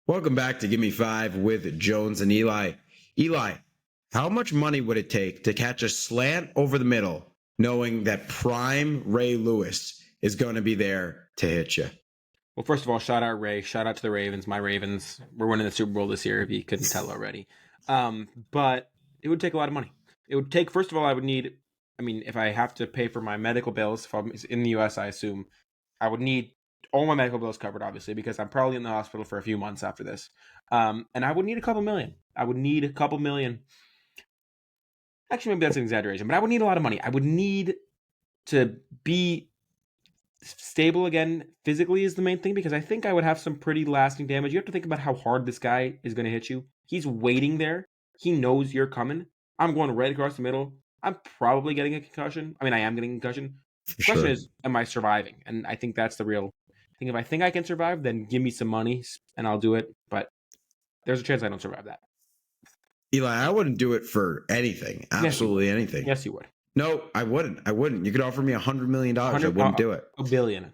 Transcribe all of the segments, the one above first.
Welcome back to Give Me Five with Jones and Eli. Eli, how much money would it take to catch a slant over the middle, knowing that prime Ray Lewis is going to be there to hit you? Well, first of all, shout out Ray. Shout out to the Ravens. My Ravens. We're winning the Super Bowl this year, if you couldn't tell already. But it would take a lot of money. It would take, first of all, I would need, if I have to pay for my medical bills, if I'm in the US, I assume, I would need all my medical bills covered, obviously, because I'm probably in the hospital for a few months after this. And I would need a couple million. I would need a couple million. Actually, maybe that's an exaggeration, but I would need a lot of money. I would need to be stable again physically is the main thing, because I think I would have some pretty lasting damage. You have to think about how hard this guy is going to hit you. He's waiting there. He knows you're coming. I'm going right across the middle. I'm probably getting a concussion. I am getting a concussion. The question is, am I surviving? And I think that's the real thing. If I think I can survive, then give me some money and I'll do it. But there's a chance I don't survive that. Eli, I wouldn't do it for anything. Absolutely anything. Yes, you would. No, I wouldn't. You could offer me $100 million. I wouldn't do it. $1 billion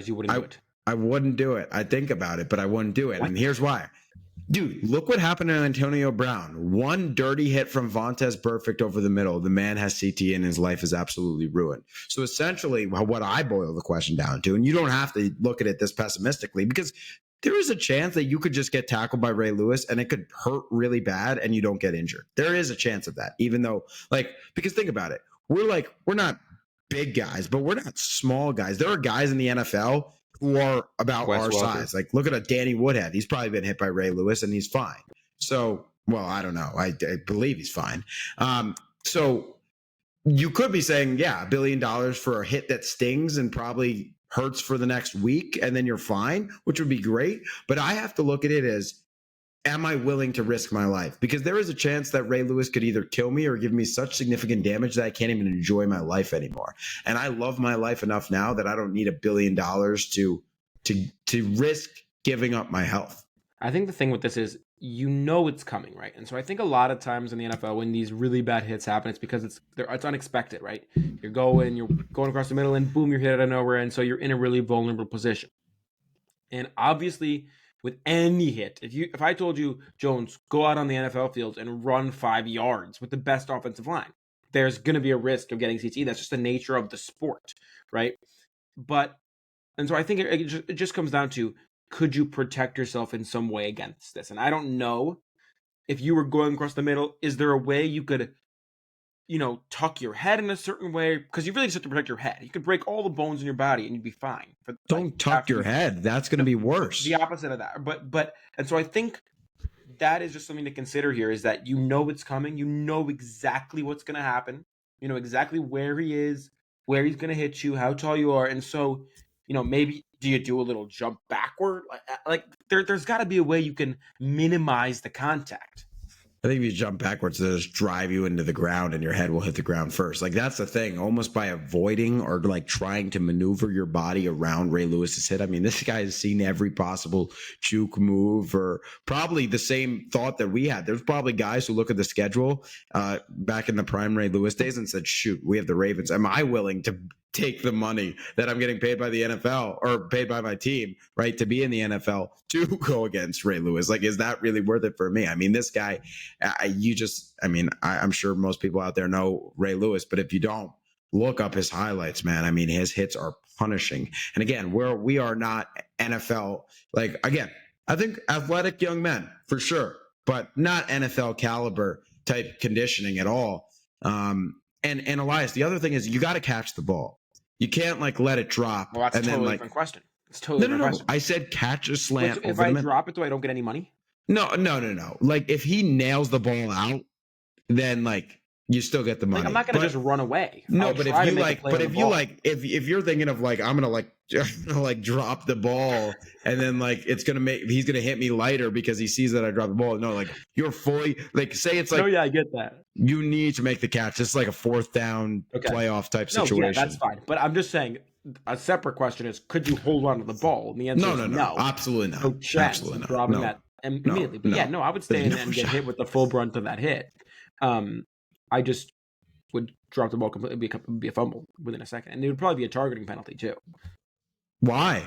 you wouldn't do it. I wouldn't do it. I think about it, but I wouldn't do it. What? And here's why. Dude, look what happened to Antonio Brown. One dirty hit from Vontaze Burfict over the middle. The man has CT and his life is absolutely ruined. So essentially, what I boil the question down to, and you don't have to look at it this pessimistically, because there is a chance that you could just get tackled by Ray Lewis and it could hurt really bad and you don't get injured. There is a chance of that, even though, because think about it. We're not big guys, but we're not small guys. There are guys in the NFL who are about our size. Like, look at a Danny Woodhead. He's probably been hit by Ray Lewis and he's fine. So, well, I don't know. I believe he's fine. So you could be saying, yeah, $1 billion for a hit that stings and probably hurts for the next week and then you're fine, which would be great. But I have to look at it as, am I willing to risk my life? Because there is a chance that Ray Lewis could either kill me or give me such significant damage that I can't even enjoy my life anymore. And I love my life enough now that I don't need $1 billion to risk giving up my health. I think the thing with this is, it's coming, right? And so I think a lot of times in the NFL, when these really bad hits happen, it's because it's unexpected, right? You're going across the middle and boom, you're hit out of nowhere. And so you're in a really vulnerable position. And obviously, with any hit, if I told you, Jones, go out on the NFL field and run 5 yards with the best offensive line, there's going to be a risk of getting CT. That's just the nature of the sport, right? And so I think it just comes down to, could you protect yourself in some way against this? And I don't know if you were going across the middle, is there a way you could, tuck your head in a certain way? Because you really just have to protect your head. You could break all the bones in your body and you'd be fine. Don't tuck your head. That's going to be worse. The opposite of that. And so I think that is just something to consider here, is that it's coming. You know exactly what's going to happen. You know exactly where he is, where he's going to hit you, how tall you are. And so, maybe do you do a little jump backward? There's got to be a way you can minimize the contact. I think if you jump backwards, they'll just drive you into the ground and your head will hit the ground first. Like, that's the thing. Almost by avoiding or trying to maneuver your body around Ray Lewis's hit. I mean, this guy has seen every possible juke move, or probably the same thought that we had. There's probably guys who look at the schedule back in the prime Ray Lewis days and said, shoot, we have the Ravens. Am I willing to take the money that I'm getting paid by the NFL or paid by my team, right, to be in the NFL to go against Ray Lewis? Like, is that really worth it for me? I mean, this guy, I'm sure most people out there know Ray Lewis, but if you don't, look up his highlights, man. I mean, his hits are punishing. And again, we are not NFL. Like, again, I think athletic young men for sure, but not NFL caliber type conditioning at all. And Elias, the other thing is you got to catch the ball. You can't let it drop. Well, that's and a totally then different question. It's totally different question. I said catch a slant. If I drop it, do I don't get any money? No. Like, if he nails the ball out, then you still get the money. I'm not going to just run away. No, but if you're thinking of I'm gonna drop the ball and then he's gonna hit me lighter because he sees that I dropped the ball. No, you're fully say it's oh yeah, I get that. You need to make the catch. It's like a fourth down playoff type situation. Yeah, that's fine. But I'm just saying, a separate question is, could you hold on to the ball? And the answer is no. Absolutely not. No chance of dropping that immediately. But I would stay in and get hit with the full brunt of that hit. I just would drop the ball completely, be a fumble within a second. And it would probably be a targeting penalty too. Why?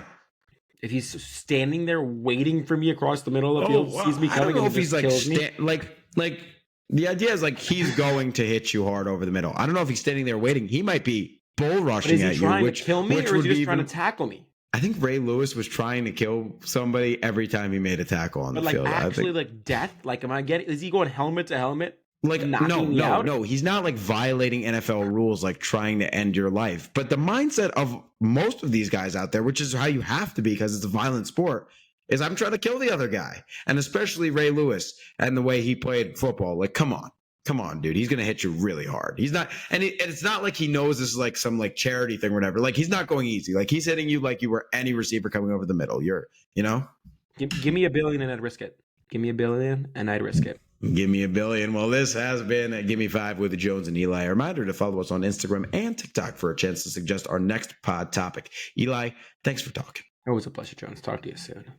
if he's standing there waiting for me across the middle of the field, sees me I don't coming, know and if he's just like kills me. like the idea is like he's going to hit you hard over the middle. I don't know if he's standing there waiting. He might be bull But rushing is he at you, trying to which kill me, or is would he be just trying to even. tackle me? I think Ray Lewis was trying to kill somebody every time he made a tackle on But the like field. actually, like death. Like, am I getting? Is he going helmet to helmet, Like knocking me out? no, he's not like violating NFL rules, like trying to end your life. But the mindset of most of these guys out there, which is how you have to be because it's a violent sport, is I'm trying to kill the other guy, and especially Ray Lewis and the way he played football. Like, come on, dude, he's gonna hit you really hard. He's not, and it's not like he knows this is like some like charity thing or whatever. Like, he's not going easy. Like, he's hitting you like you were any receiver coming over the middle. You know. Give me $1 billion and I'd risk it. Give me $1 billion and I'd risk it. Give me $1 billion. Well, this has been Give Me Five with Jones and Eli. A reminder to follow us on Instagram and TikTok for a chance to suggest our next pod topic. Eli, thanks for talking. Always a pleasure, Jones. Talk to you soon.